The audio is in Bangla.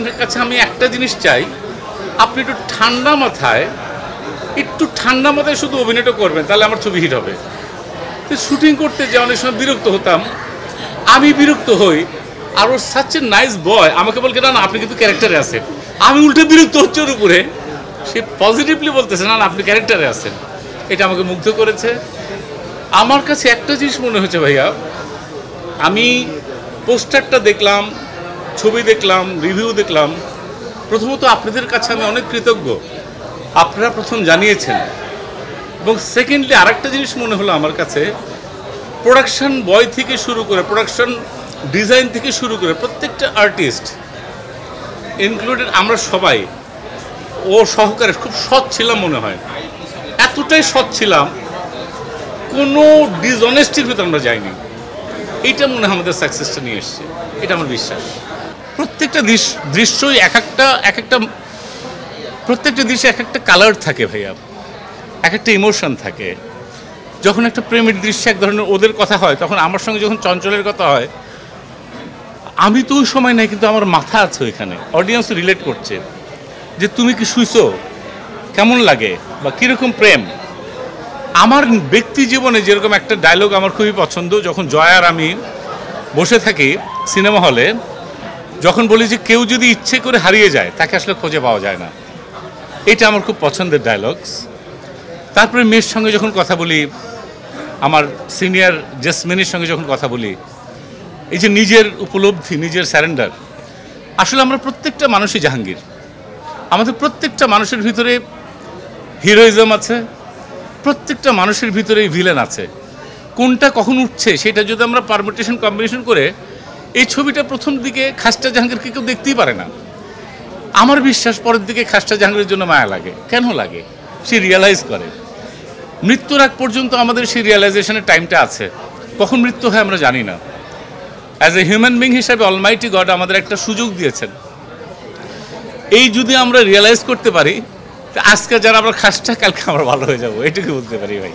আপনার কাছে আমি একটা জিনিস চাই, আপনি একটু ঠান্ডা মাথায় শুধু অভিনয়টা করবেন, তাহলে আমার ছবি হিট হবে। তো শুটিং করতে যে অনেক সময় বিরক্ত হতাম, আমি বিরক্ত হই, আর ওর সাচ এ নাইস বয় আমাকে বলকে না আপনি কিন্তু ক্যারেক্টারে আছেন। আমি উল্টে বিরক্ত হচ্ছে ওর উপরে, সে পজিটিভলি বলতেছে না আপনি ক্যারেক্টারে আছেন। এটা আমাকে মুগ্ধ করেছে। আমার কাছে একটা জিনিস মনে হচ্ছে ভাইয়া, আমি পোস্টারটা দেখলাম, ছবি দেখলাম, রিভিউ দেখলাম, প্রথমত আপনাদের কাছে আমি অনেক কৃতজ্ঞ, আপনারা প্রথম জানিয়েছেন। এবং সেকেন্ডলি আরেকটা জিনিস মনে হলো আমার কাছে, প্রোডাকশন বয় থেকে শুরু করে, প্রোডাকশন ডিজাইন থেকে শুরু করে প্রত্যেকটা আর্টিস্ট ইনক্লুডেড আমরা সবাই ও সহকারে খুব সৎ ছিলাম মনে হয়। এতটাই সৎ ছিলাম, কোনো ডিসঅনেস্টির ভিতরে আমরা যাইনি। এইটা মনে হয় আমাদের সাকসেসটা নিয়ে এসছে, এটা আমার বিশ্বাস। প্রত্যেকটা দৃশ্যই এক একটা প্রত্যেকটা দৃশ্যে এক একটা কালার থাকে ভাইয়া, এক একটা ইমোশন থাকে। যখন একটা প্রেমের দৃশ্যে এক ধরনের ওদের কথা হয়, তখন আমার সঙ্গে যখন চঞ্চলের কথা হয়, আমি তো ওই সময় নাই, কিন্তু আমার মাথা আছে ওইখানে, অডিয়েন্স রিলেট করছে যে তুমি কি শুইছো, কেমন লাগে, বা কীরকম প্রেম। আমার ব্যক্তি জীবনে যেরকম একটা ডায়লগ আমার খুবই পছন্দ, যখন জয় আর আমি বসে থাকি সিনেমা হলে, যখন বলি যে কেউ যদি ইচ্ছে করে হারিয়ে যায় তাকে আসলে খুঁজে পাওয়া যায় না, এটা আমার খুব পছন্দের ডায়লগস। তারপরে মেয়ের সঙ্গে যখন কথা বলি, আমার সিনিয়র জেসমিনের সঙ্গে যখন কথা বলি, এই যে নিজের উপলব্ধি, নিজের স্যারেন্ডার। আসলে আমরা প্রত্যেকটা মানুষই জাহাঙ্গীর, আমাদের প্রত্যেকটা মানুষের ভিতরে হিরোইজম আছে, প্রত্যেকটা মানুষের ভিতরেই ভিলেন আছে। কোনটা কখন উঠছে সেটা যদি আমরা পারমিটেশন কম্বিনেশন করে, এই ছবিটা প্রথম দিকে খাস্টা জাহাঙ্গীরকে কেউ দেখতেই পারে না। আমার বিশ্বাস পরের দিকে খাস্টা জাহাঙ্গীরের জন্য মায়া লাগে। কেন লাগে? সে রিয়ালাইজ করে। মৃত্যুর আগ পর্যন্ত আমাদের সেই রিয়ালাইজেশনের টাইমটা আছে। কখন মৃত্যু হয় আমরা জানি না। অ্যাজ এ হিউম্যান বিং হিসাবে অলমাইটি গড আমাদের একটা সুযোগ দিয়েছেন। এই যদি আমরা রিয়ালাইজ করতে পারি, আজকে যারা আমরা খাস্টা, কালকে আমরা ভালো হয়ে যাবো, এটুকু বলতে পারি ভাই।